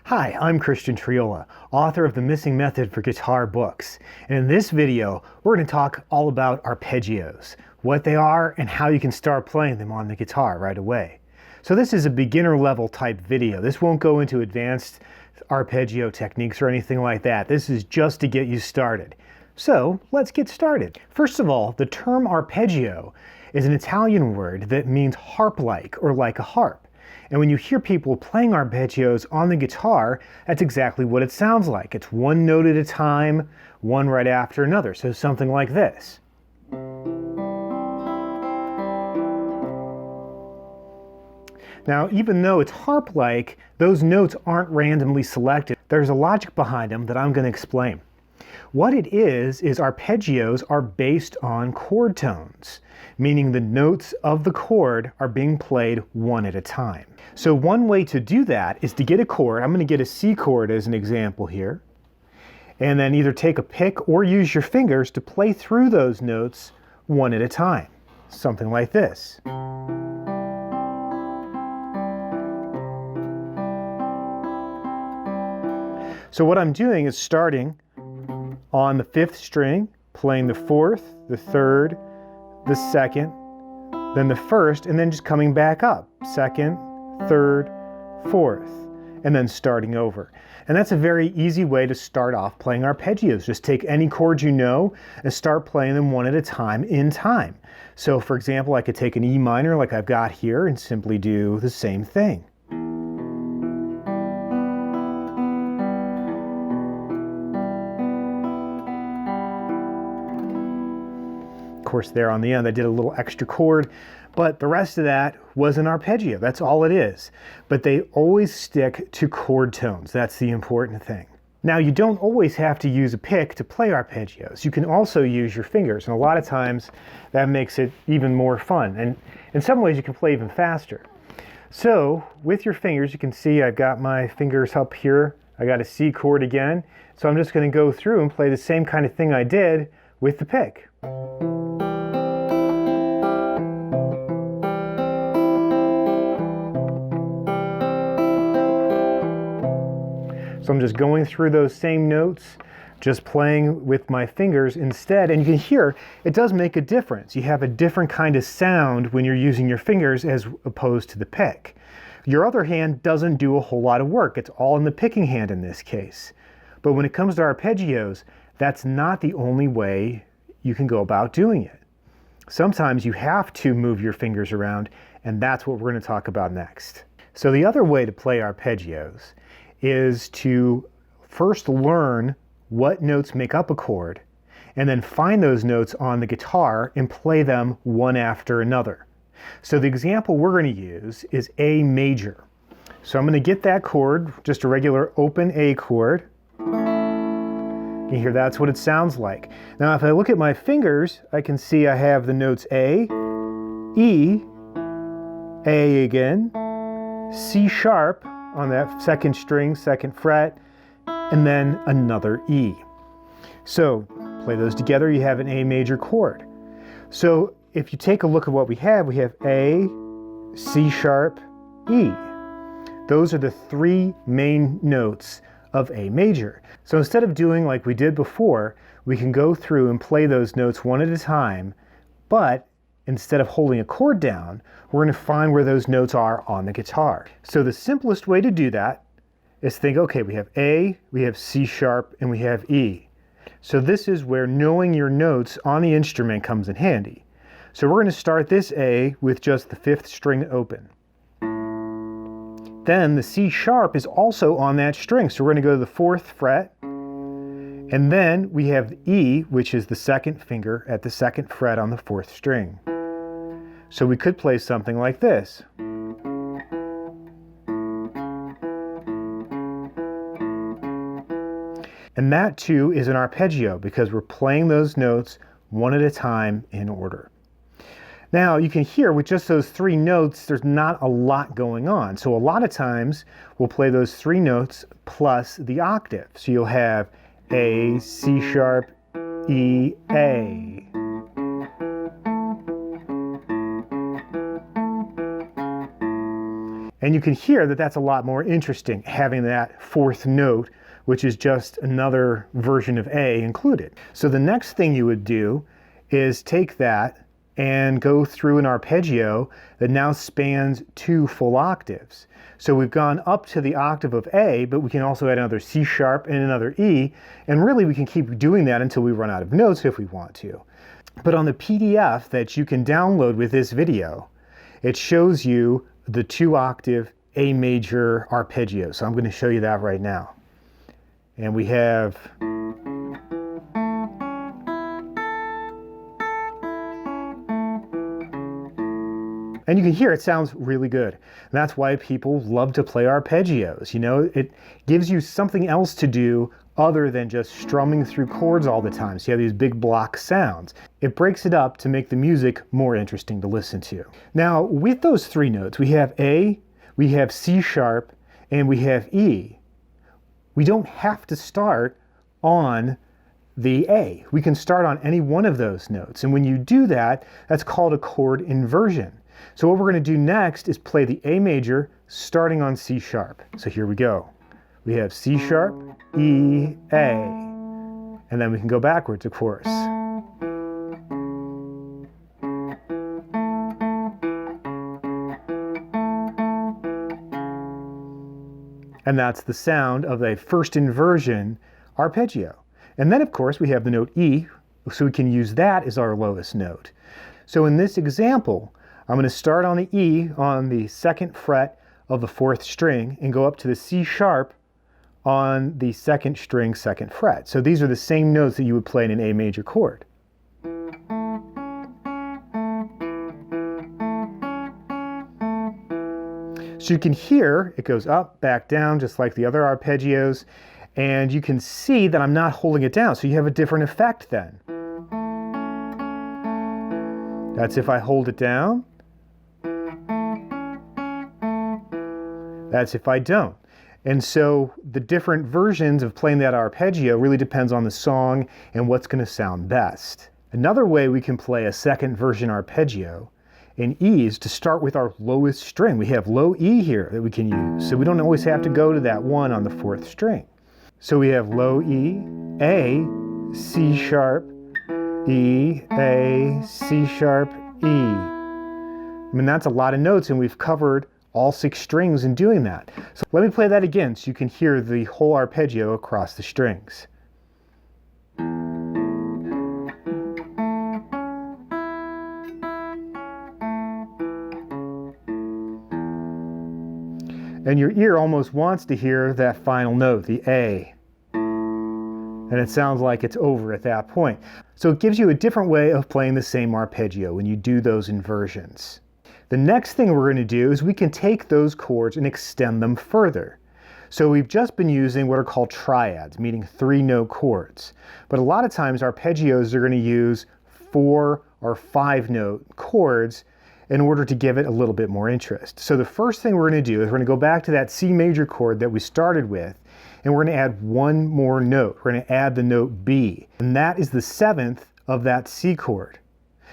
Hi, I'm Christian Triola, author of The Missing Method for Guitar books. And in this video, we're going to talk all about arpeggios, what they are and how you can start playing them on the guitar right away. So this is a beginner level type video. This won't go into advanced arpeggio techniques or anything like that. This is just to get you started. So let's get started. First of all, the term arpeggio is an Italian word that means harp-like or like a harp. And when you hear people playing arpeggios on the guitar, that's exactly what it sounds like. It's one note at a time, one right after another. So something like this. Now, even though it's harp-like, those notes aren't randomly selected. There's a logic behind them that I'm going to explain. What it is arpeggios are based on chord tones, meaning the notes of the chord are being played one at a time. So one way to do that is to get a chord. I'm going to get a C chord as an example here, and then either take a pick or use your fingers to play through those notes one at a time. Something like this. So what I'm doing is starting on the 5th string, playing the 4th, the 3rd, the 2nd, then the 1st, and then just coming back up. 2nd, 3rd, 4th, and then starting over. And that's a very easy way to start off playing arpeggios. Just take any chords you know and start playing them one at a time in time. So for example, I could take an E minor like I've got here and simply do the same thing. Of course, there on the end I did a little extra chord, but the rest of that was an arpeggio. That's all it is. But they always stick to chord tones. That's the important thing. Now, you don't always have to use a pick to play arpeggios. You can also use your fingers, and a lot of times that makes it even more fun. And in some ways you can play even faster. So with your fingers, you can see I've got my fingers up here. I got a C chord again. So I'm just going to go through and play the same kind of thing I did with the pick. So I'm just going through those same notes, just playing with my fingers instead. And you can hear it does make a difference. You have a different kind of sound when you're using your fingers as opposed to the pick. Your other hand doesn't do a whole lot of work. It's all in the picking hand in this case. But when it comes to arpeggios, that's not the only way you can go about doing it. Sometimes you have to move your fingers around, and that's what we're going to talk about next. So the other way to play arpeggios is to first learn what notes make up a chord, and then find those notes on the guitar and play them one after another. So the example we're going to use is A major. So I'm going to get that chord, just a regular open A chord. You hear that's what it sounds like. Now if I look at my fingers, I can see I have the notes A, E, A again, C sharp on that 2nd string, 2nd fret, and then another E. So play those together, you have an A major chord. So if you take a look at what we have A, C sharp, E. Those are the 3 main notes of A major. So instead of doing like we did before, we can go through and play those notes one at a time, but instead of holding a chord down, we're going to find where those notes are on the guitar. So the simplest way to do that is think, okay, we have A, we have C sharp, and we have E. So this is where knowing your notes on the instrument comes in handy. So we're going to start this A with just the 5th string open. Then the C sharp is also on that string, so we're going to go to the 4th fret, and then we have the E, which is the 2nd finger at the 2nd fret on the 4th string. So we could play something like this. And that too is an arpeggio because we're playing those notes one at a time in order. Now you can hear with just those 3 notes, there's not a lot going on. So a lot of times we'll play those 3 notes plus the octave. So you'll have A, C sharp, E, A. And you can hear that that's a lot more interesting, having that fourth note, which is just another version of A included. So the next thing you would do is take that and go through an arpeggio that now spans 2 full octaves. So we've gone up to the octave of A, but we can also add another C sharp and another E, and really we can keep doing that until we run out of notes if we want to. But on the PDF that you can download with this video, it shows you the 2-octave A major arpeggio. So I'm going to show you that right now. And we have and you can hear it sounds really good. And that's why people love to play arpeggios. You know, it gives you something else to do other than just strumming through chords all the time. So you have these big block sounds. It breaks it up to make the music more interesting to listen to. Now, with those 3 notes, we have A, we have C sharp, and we have E. We don't have to start on the A. We can start on any one of those notes. And when you do that, that's called a chord inversion. So what we're going to do next is play the A major starting on C sharp. So here we go. We have C sharp, E, A, and then we can go backwards, of course. And that's the sound of a first inversion arpeggio. And then, of course, we have the note E, so we can use that as our lowest note. So in this example, I'm going to start on the E on the 2nd fret of the 4th string and go up to the C sharp on the 2nd string, 2nd fret. So these are the same notes that you would play in an A major chord. So you can hear it goes up, back, down, just like the other arpeggios, and you can see that I'm not holding it down, so you have a different effect then. That's if I hold it down. That's if I don't. And so the different versions of playing that arpeggio really depends on the song and what's going to sound best. Another way we can play a second version arpeggio in E is to start with our lowest string. We have low E here that we can use, so we don't always have to go to that 1 on the 4th string. So we have low E, A, C sharp, E, A, C sharp, E. I mean, that's a lot of notes, and we've covered all 6 strings in doing that. So let me play that again so you can hear the whole arpeggio across the strings. And your ear almost wants to hear that final note, the A. And it sounds like it's over at that point. So it gives you a different way of playing the same arpeggio when you do those inversions. The next thing we're going to do is we can take those chords and extend them further. So we've just been using what are called triads, meaning 3-note chords. But a lot of times arpeggios are going to use 4 or 5-note chords in order to give it a little bit more interest. So the first thing we're going to do is we're going to go back to that C major chord that we started with, and we're going to add one more note. We're going to add the note B, and that is the 7th of that C chord.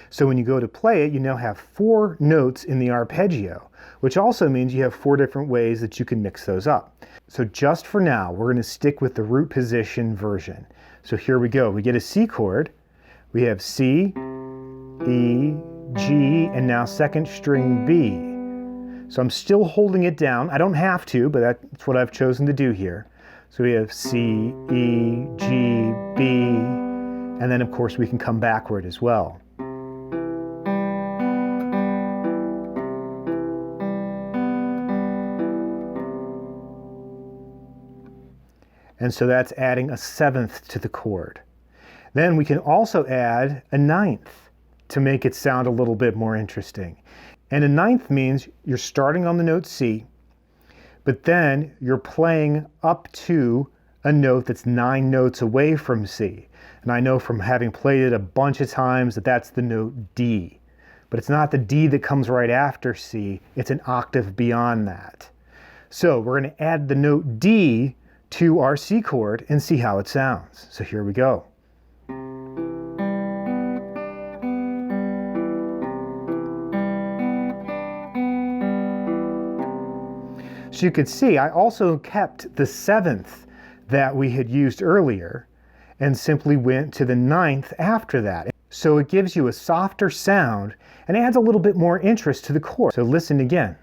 So when you go to play it, you now have 4 notes in the arpeggio, which also means you have 4 different ways that you can mix those up. So just for now, we're going to stick with the root position version. So here we go. We get a C chord. We have C, E, G, and now 2nd string B. So I'm still holding it down. I don't have to, but that's what I've chosen to do here. So we have C, E, G, B, and then of course we can come backward as well. And so that's adding a 7th to the chord. Then we can also add a 9th to make it sound a little bit more interesting. And a 9th means you're starting on the note C, but then you're playing up to a note that's 9 notes away from C. And I know from having played it a bunch of times that that's the note D. But it's not the D that comes right after C, it's an octave beyond that. So we're going to add the note D to our C chord and see how it sounds. So here we go. So you could see I also kept the 7th that we had used earlier and simply went to the 9th after that. So it gives you a softer sound and adds a little bit more interest to the chord. So listen again.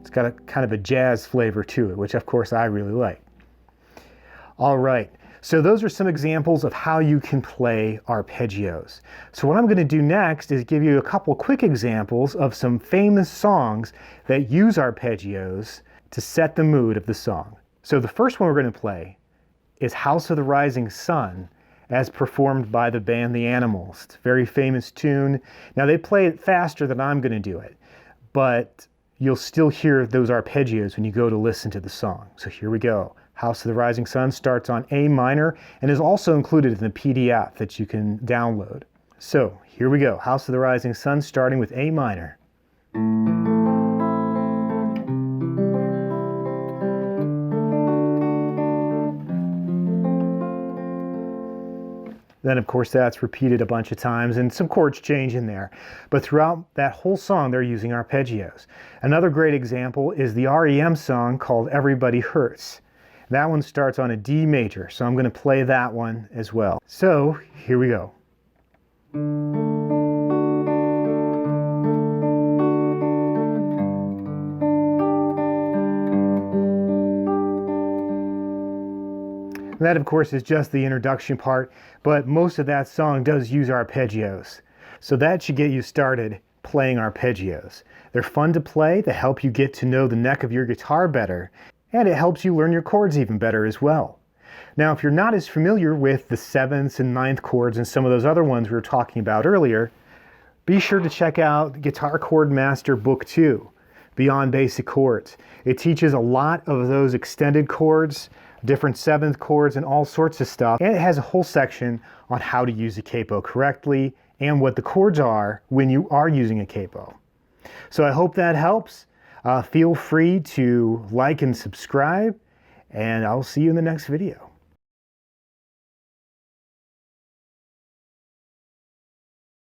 It's got a kind of a jazz flavor to it, which of course I really like. All right, so those are some examples of how you can play arpeggios. So what I'm going to do next is give you a couple quick examples of some famous songs that use arpeggios to set the mood of the song. So the first one we're going to play is House of the Rising Sun, as performed by the band The Animals. It's a very famous tune. Now they play it faster than I'm going to do it, but you'll still hear those arpeggios when you go to listen to the song. So here we go. House of the Rising Sun starts on A minor and is also included in the PDF that you can download. So here we go. House of the Rising Sun starting with A minor. Then of course that's repeated a bunch of times and some chords change in there. But throughout that whole song they're using arpeggios. Another great example is the REM song called Everybody Hurts. That one starts on a D major, so I'm going to play that one as well. So here we go. That of course is just the introduction part, but most of that song does use arpeggios. So that should get you started playing arpeggios. They're fun to play, they help you get to know the neck of your guitar better, and it helps you learn your chords even better as well. Now, if you're not as familiar with the 7th and 9th chords and some of those other ones we were talking about earlier, be sure to check out Guitar Chord Master Book 2, Beyond Basic Chords. It teaches a lot of those extended chords, different 7th chords, and all sorts of stuff. And it has a whole section on how to use a capo correctly and what the chords are when you are using a capo. So I hope that helps. Feel free to like and subscribe, and I'll see you in the next video.